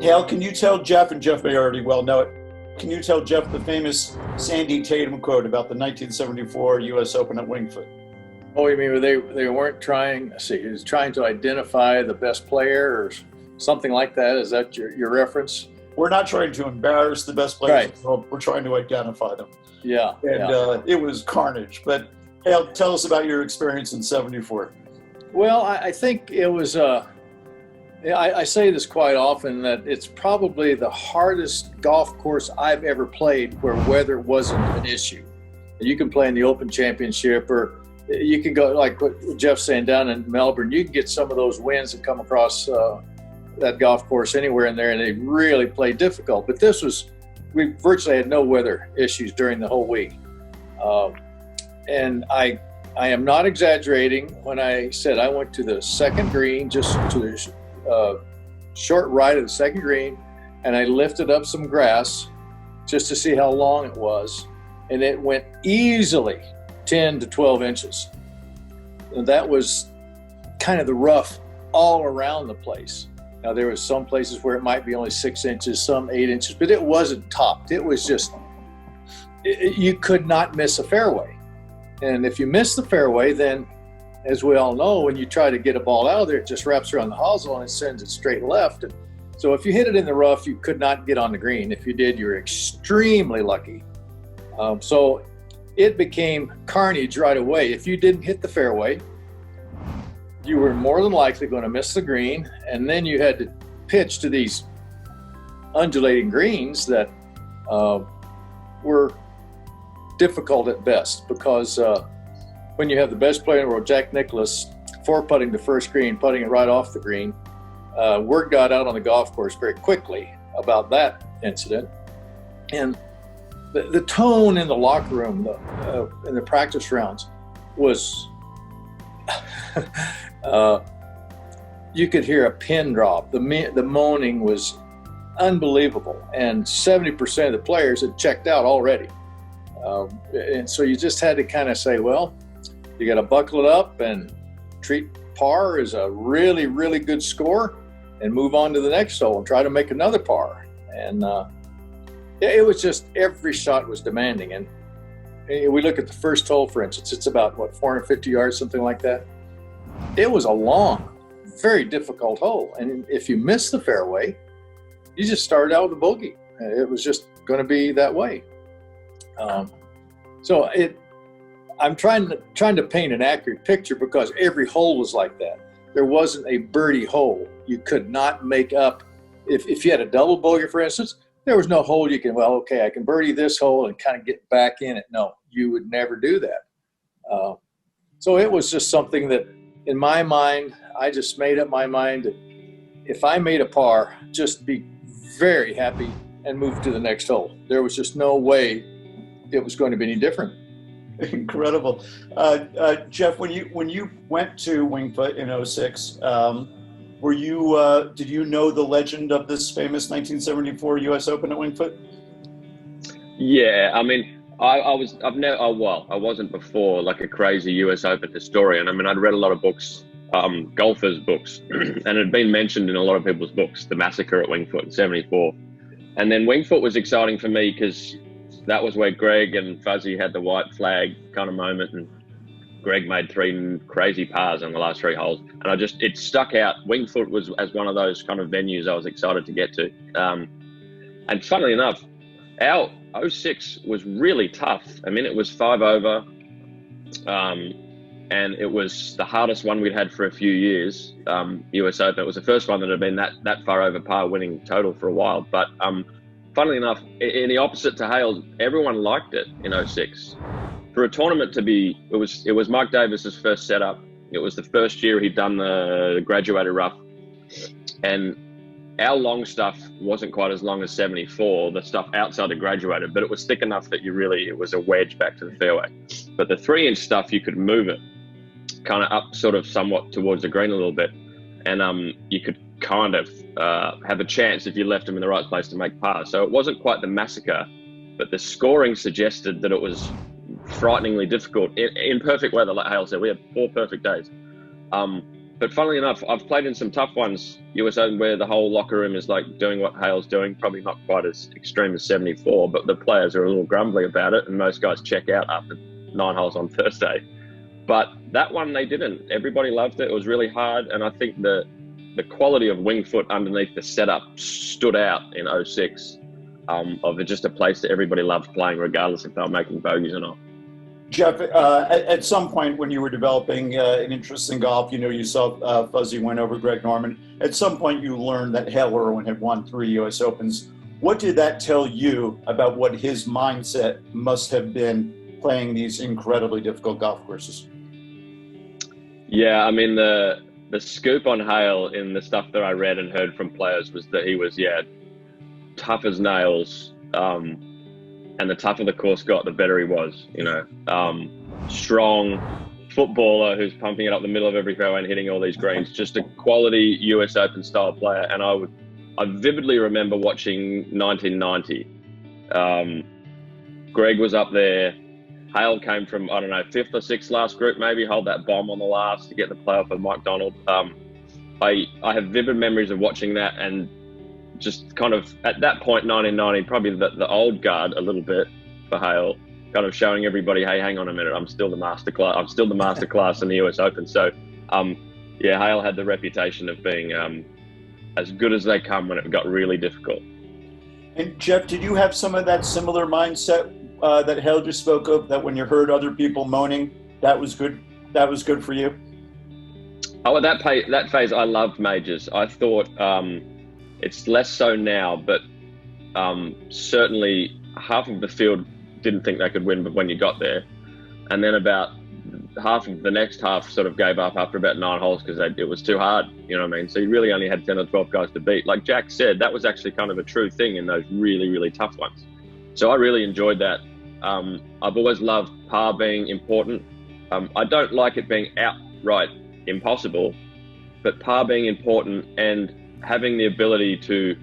Hale, can you tell Geoff, and Geoff may already well know it, can you tell Geoff the famous Sandy Tatum quote about the 1974 U.S. Open at Winged Foot? Oh, you mean they weren't trying, he was trying to identify the best player or something like that? Is that your reference? We're not trying to embarrass the best players Right. in the world. We're trying to identify them. Yeah. And it was carnage. But Hale, tell us about your experience in 74. Well, I think it was, I say this quite often, that it's probably the hardest golf course I've ever played where weather wasn't an issue. You can play in the Open Championship, or you can go, like what Geoff's saying, down in Melbourne, you can get some of those winds that come across that golf course anywhere in there, and they really play difficult. But this was, we virtually had no weather issues during the whole week. And I am not exaggerating when I said I went to the second green, just to the short right of the second green, and I lifted up some grass just to see how long it was, and it went easily 10 to 12 inches. And that was kind of the rough all around the place. Now, there was some places where it might be only 6 inches, some 8 inches, but it wasn't topped. It was just, you could not miss a fairway. And if you miss the fairway, then, as we all know, when you try to get a ball out of there, it just wraps around the hosel and it sends it straight left. And so if you hit it in the rough, you could not get on the green. If you did, you were extremely lucky. So it became carnage right away. If you didn't hit the fairway, you were more than likely going to miss the green, and then you had to pitch to these undulating greens that were difficult at best, because when you have the best player in the world, Jack Nicklaus, four-putting the first green, putting it right off the green, word got out on the golf course very quickly about that incident. And the tone in the locker room, in the practice rounds, was you could hear a pin drop. The moaning was unbelievable, and 70% of the players had checked out already. And so you just had to kind of say, well, you got to buckle it up and treat par as a really, really good score and move on to the next hole and try to make another par. And it was just, every shot was demanding. And we look at the first hole, for instance, it's about, 450 yards, something like that. It was a long, very difficult hole. And if you miss the fairway, you just started out with a bogey. It was just going to be that way. So I'm trying to paint an accurate picture, because every hole was like that. There wasn't a birdie hole you could not make up. If you had a double bogey, for instance, there was no hole you can, I can birdie this hole and kind of get back in it. No, you would never do that. So it was just something that, in my mind, I just made up my mind that if I made a par, just be very happy and move to the next hole. There was just no way it was going to be any different. Incredible. Geoff, when you went to Winged Foot in 06, did you know the legend of this famous 1974 U.S. Open at Winged Foot? Yeah, I mean, I wasn't before like a crazy US Open historian. I mean, I'd read a lot of books, golfers' books, and it had been mentioned in a lot of people's books, the massacre at Winged Foot in 74. And then Winged Foot was exciting for me because that was where Greg and Fuzzy had the white flag kind of moment, and Greg made 3 crazy pars on the last 3 holes. And it stuck out. Winged Foot was as one of those kind of venues I was excited to get to. And funnily enough, our 06 was really tough. I mean, it was 5 over, and it was the hardest one we'd had for a few years, US Open. It was the first one that had been that far over par winning total for a while. But funnily enough, in the opposite to Hale, everyone liked it in 06. For a tournament to be, it was Mike Davis's first setup. It was the first year he'd done the graduated rough, and our long stuff wasn't quite as long as 74, the stuff outside the graduated, but it was thick enough that it was a wedge back to the fairway. But the 3-inch stuff, you could move it kind of up sort of somewhat towards the green a little bit, and you could kind of have a chance if you left them in the right place to make par. So it wasn't quite the massacre, but the scoring suggested that it was frighteningly difficult in perfect weather. Like Hale said, we had 4 perfect days. But funnily enough, I've played in some tough ones, US Open, where the whole locker room is like doing what Hale's doing. Probably not quite as extreme as 74, but the players are a little grumbly about it, and most guys check out after 9 holes on Thursday. But that one, they didn't. Everybody loved it. It was really hard, and I think the quality of Winged Foot underneath the setup stood out in 06, of just a place that everybody loved playing, regardless if they were making bogeys or not. Geoff, at some point when you were developing an interest in golf, you saw Fuzzy win over Greg Norman. At some point you learned that Hale Irwin had won 3 US Opens. What did that tell you about what his mindset must have been playing these incredibly difficult golf courses? Yeah, I mean, the scoop on Hale in the stuff that I read and heard from players was that he was, tough as nails. And the tougher the course got, the better he was, strong footballer who's pumping it up the middle of every fairway and hitting all these greens, just a quality US Open style player. And I vividly remember watching 1990. Greg was up there. Hale came from, 5th or 6th last group, maybe, hold that bomb on the last to get the playoff with Mike Donald. I have vivid memories of watching that, and just kind of at that point, 1990, probably the old guard a little bit for Hale, kind of showing everybody, hey, hang on a minute, I'm still the master class in the US Open. So, Hale had the reputation of being as good as they come when it got really difficult. And Geoff, did you have some of that similar mindset that Hale just spoke of? That when you heard other people moaning, that was good. That was good for you. Oh, at that phase, I loved majors. I thought. It's less so now, but certainly half of the field didn't think they could win but when you got there. And then about half of the next half sort of gave up after about 9 holes because it was too hard, you know what I mean? So you really only had 10 or 12 guys to beat. Like Jack said, that was actually kind of a true thing in those really, really tough ones. So I really enjoyed that. I've always loved par being important. I don't like it being outright impossible, but par being important and having the ability to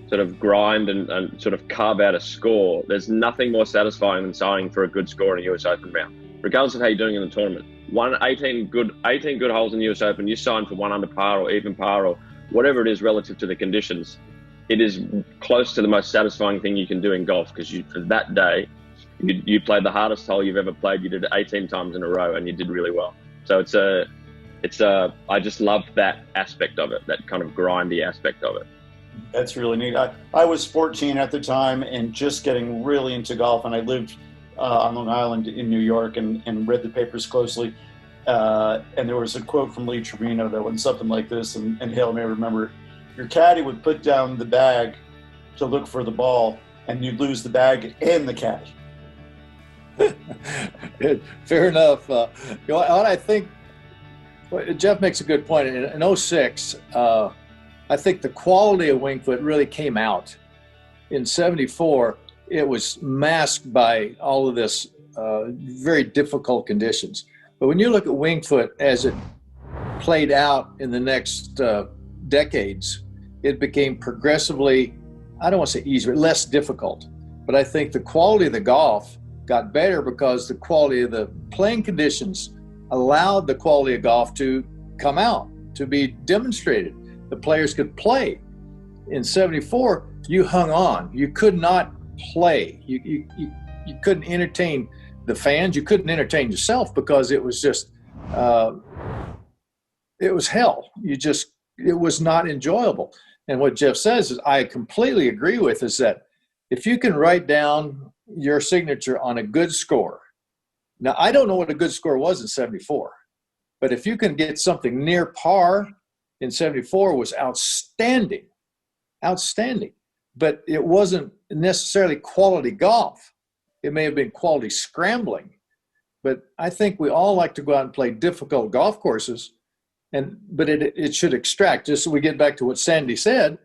sort of grind and sort of carve out a score. There's nothing more satisfying than signing for a good score in a US Open round, regardless of how you're doing in the tournament. 18 good holes in the US Open, you sign for 1 under par or even par or whatever it is relative to the conditions. It is close to the most satisfying thing you can do in golf, because for that day, you played the hardest hole you've ever played. You did it 18 times in a row and you did really well. So I just loved that aspect of it, that kind of grindy aspect of it. That's really neat. I was 14 at the time and just getting really into golf, and I lived on Long Island in New York and read the papers closely. And there was a quote from Lee Trevino that went something like this, and Hale may remember, your caddy would put down the bag to look for the ball, and you'd lose the bag and the caddy. Fair enough. I think Geoff makes a good point. In 06, I think the quality of Winged Foot really came out. In 74, it was masked by all of this very difficult conditions. But when you look at Winged Foot as it played out in the next decades, it became progressively, I don't want to say easier, less difficult. But I think the quality of the golf got better because the quality of the playing conditions allowed the quality of golf to come out, to be demonstrated. The players could play. In 74, you hung on. You could not play. You couldn't entertain the fans. You couldn't entertain yourself because it was just, it was hell. It was not enjoyable. And what Geoff says is, I completely agree with, is that if you can write down your signature on a good score. Now, I don't know what a good score was in 74, but if you can get something near par in 74 was outstanding. But it wasn't necessarily quality golf. It may have been quality scrambling. But I think we all like to go out and play difficult golf courses, but it should extract. Just so we get back to what Sandy said,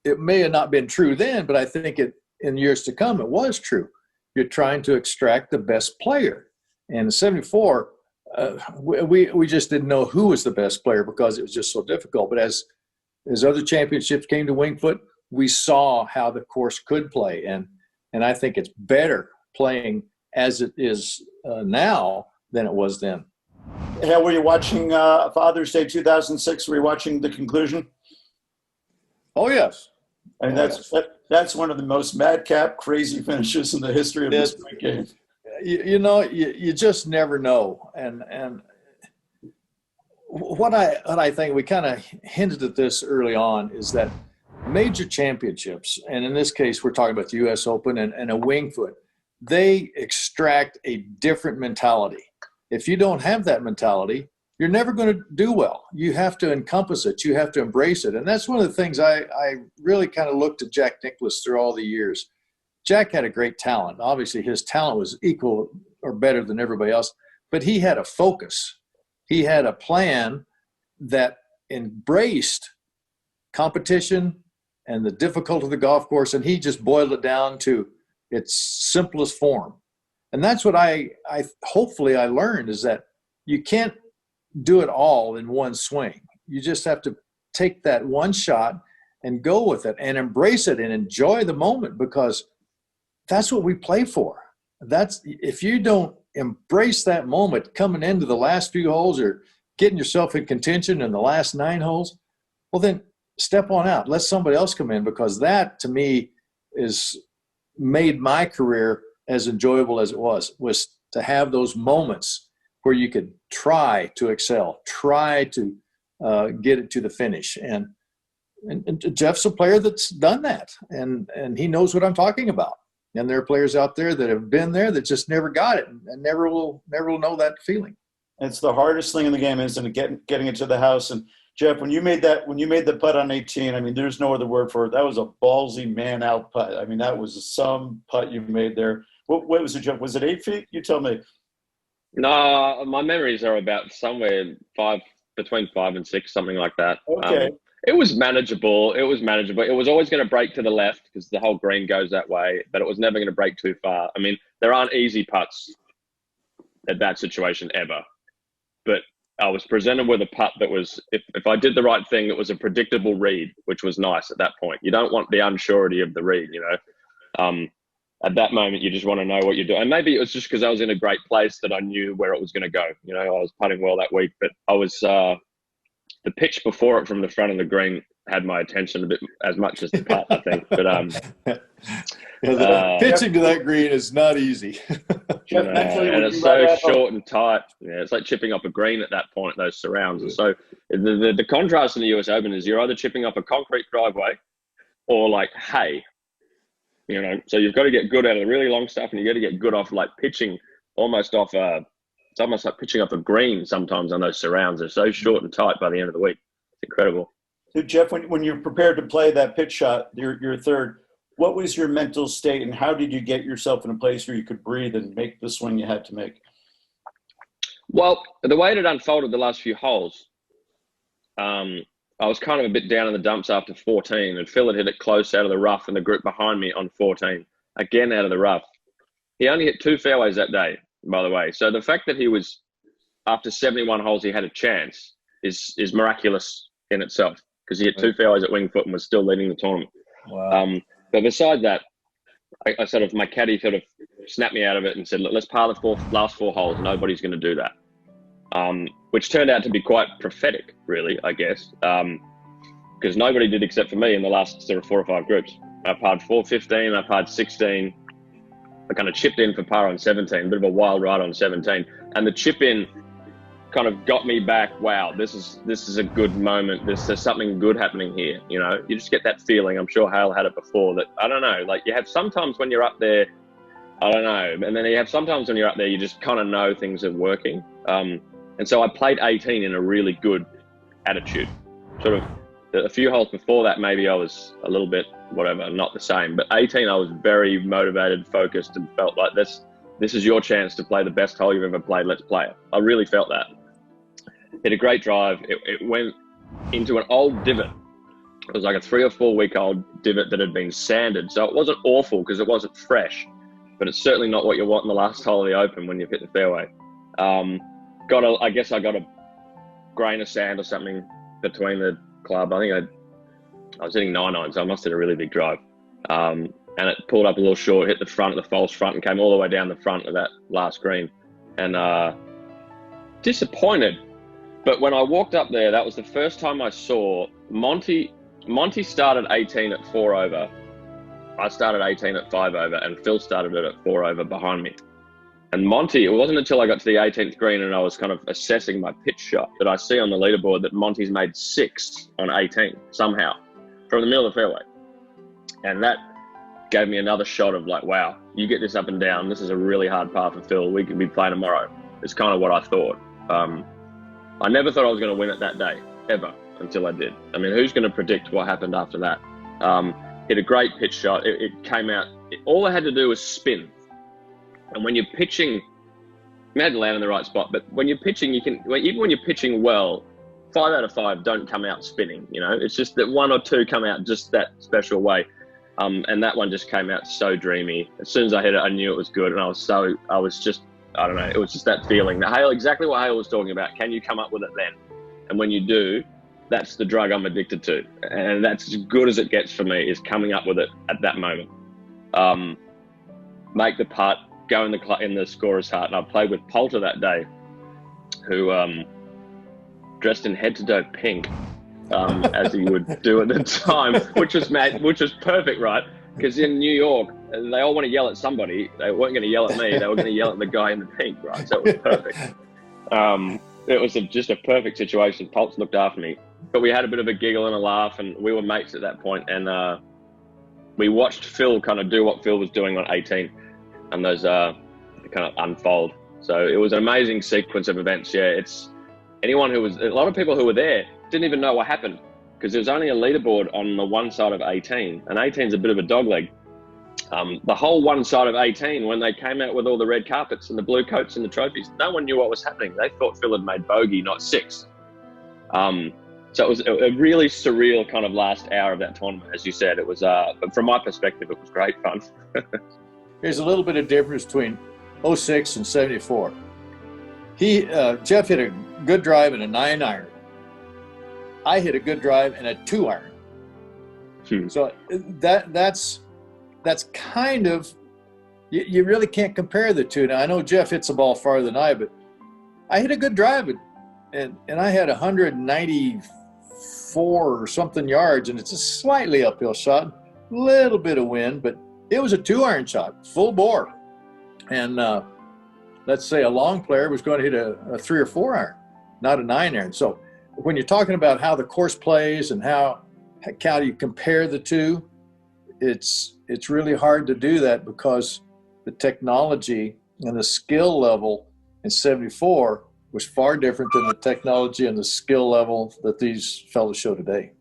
it may have not been true then, but I think in years to come, it was true. You're trying to extract the best player. And in 74, we just didn't know who was the best player because it was just so difficult. But as other championships came to Winged Foot, we saw how the course could play. And I think it's better playing as it is now than it was then. Hale, were you watching Father's Day 2006? Were you watching the conclusion? Oh, yes. I mean, that's one of the most madcap, crazy finishes in the history of this game. You just never know. And what I think, we kind of hinted at this early on, is that major championships, and in this case, we're talking about the U.S. Open and a Winged Foot, they extract a different mentality. If you don't have that mentality, you're never going to do well. You have to encompass it. You have to embrace it. And that's one of the things I really kind of looked at Jack Nicklaus through all the years. Jack had a great talent. Obviously, his talent was equal or better than everybody else, but he had a focus. He had a plan that embraced competition and the difficulty of the golf course, and he just boiled it down to its simplest form. And that's what I hopefully I learned, is that you can't do it all in one swing. You just have to take that one shot and go with it and embrace it and enjoy the moment, because that's what we play for. If you don't embrace that moment coming into the last few holes or getting yourself in contention in the last 9 holes, well, then step on out. Let somebody else come in, because that, to me, is made my career as enjoyable as it was to have those moments where you could try to excel, try to get it to the finish. And Geoff's a player that's done that, and he knows what I'm talking about. And there are players out there that have been there that just never got it, and never will know that feeling. It's the hardest thing in the game, isn't it? Getting it to the house. And Geoff, when you made the putt on 18, I mean, there's no other word for it. That was a ballsy man out putt. I mean, that was some putt you made there. What was it, Geoff? Was it 8 feet? You tell me. No, my memories are about somewhere between 5 and 6, something like that. Okay. It was manageable. It was always going to break to the left because the whole green goes that way, but it was never going to break too far. I mean, there aren't easy putts at that situation ever, but I was presented with a putt that was, if I did the right thing, it was a predictable read, which was nice at that point. You don't want the unsurety of the read, At that moment, you just want to know what you're doing. And maybe it was just because I was in a great place that I knew where it was going to go. I was putting well that week, but I was the pitch before it from the front of the green had my attention a bit as much as the putt, I think. But pitching to that green is not easy. And it's so short and tight. Yeah, it's like chipping up a green at that point, those surrounds. And so the contrast in the US Open is you're either chipping up a concrete driveway or like hay. So you've got to get good out of the really long stuff, and you got to get good off like pitching almost off it's almost like pitching off a green sometimes on those surrounds. They're so short and tight by the end of the week. It's incredible. So Geoff, when you're prepared to play that pitch shot, your third, what was your mental state, and how did you get yourself in a place where you could breathe and make the swing you had to make? Well, the way it had unfolded the last few holes, I was kind of a bit down in the dumps after 14, and Phil had hit it close out of the rough, and the group behind me on 14, again out of the rough. He only hit 2 fairways that day, by the way. So the fact that he was, after 71 holes, he had a chance is miraculous in itself, because he hit 2 fairways at Winged Foot and was still leading the tournament. Wow. But beside that, I sort of, my caddy sort of snapped me out of it and said, look, let's par the last 4 holes. Nobody's going to do that. Which turned out to be quite prophetic, really, I guess, because nobody did except for me in the last sort of 4 or 5 groups. I parred 4-15, I parred 16. I kind of chipped in for par on 17, a bit of a wild ride on 17. And the chip in kind of got me back, wow, this is a good moment. There's something good happening here, You just get that feeling. I'm sure Hale had it before, that, I don't know, like you have sometimes when you're up there, I don't know. And then you have sometimes when you're up there, you just kind of know things are working. And so I played 18 in a really good attitude. Sort of a few holes before that, maybe I was a little bit, whatever, not the same. But 18, I was very motivated, focused, and felt like this is your chance to play the best hole you've ever played. Let's play it. I really felt that. Hit a great drive. It went into an old divot. It was like a 3 or 4 week old divot that had been sanded. So it wasn't awful because it wasn't fresh, but it's certainly not what you want in the last hole of the Open when you've hit the fairway. I guess I got a grain of sand or something between the club. I think I was hitting 9-iron, so I must have hit a really big drive. And it pulled up a little short, hit the front of the false front, and came all the way down the front of that last green. And disappointed. But when I walked up there, that was the first time I saw Monty. Monty started 18 at 4 over. I started 18 at 5 over, and Phil started it at 4 over behind me. And Monty, it wasn't until I got to the 18th green and I was kind of assessing my pitch shot that I see on the leaderboard that Monty's made 6 on 18 somehow from the middle of the fairway. And that gave me another shot of like, wow, you get this up and down. This is a really hard par for Phil. We could be playing tomorrow. It's kind of what I thought. I never thought I was going to win it that day, ever, until I did. I mean, who's going to predict what happened after that? Hit a great pitch shot. It came out. All I had to do was spin. And when you're pitching, you had to land in the right spot. But when you're pitching, even when you're pitching well, 5 out of 5 don't come out spinning. You know, it's just that 1 or 2 come out just that special way. And that one just came out so dreamy. As soon as I hit it, I knew it was good. And I was just, I don't know, it was just that feeling. That Hale, exactly what Hale was talking about. Can you come up with it then? And when you do, that's the drug I'm addicted to. And that's as good as it gets for me, is coming up with it at that moment. Make the putt, go in the scorer's hut. And I played with Poulter that day, who dressed in head-to-toe pink, as he would do at the time, which was perfect, right? Because in New York, they all want to yell at somebody. They weren't going to yell at me. They were going to yell at the guy in the pink, right? So it was perfect. It was just a perfect situation. Pulse looked after me. But we had a bit of a giggle and a laugh, and we were mates at that point. And we watched Phil kind of do what Phil was doing on 18, and those kind of unfold. So it was an amazing sequence of events. Yeah, it's a lot of people who were there didn't even know what happened, because there was only a leaderboard on the one side of 18, and 18 is a bit of a dogleg. The whole one side of 18, when they came out with all the red carpets and the blue coats and the trophies, no one knew what was happening. They thought Phil had made bogey, not 6. So it was a really surreal kind of last hour of that tournament, as you said. It was, but from my perspective, it was great fun. There's a little bit of difference between 06 and 74. Geoff hit a good drive and a 9-iron. I hit a good drive and a 2-iron. So that's kind of, you really can't compare the two. Now, I know Geoff hits the ball farther than I, but I hit a good drive, and I had 194 or something yards, and it's a slightly uphill shot, little bit of wind, but it was a 2-iron shot, full bore. And let's say a long player was going to hit a 3 or 4-iron, not a 9-iron. So when you're talking about how the course plays and how you compare the two, it's really hard to do that, because the technology and the skill level in 74 was far different than the technology and the skill level that these fellows show today.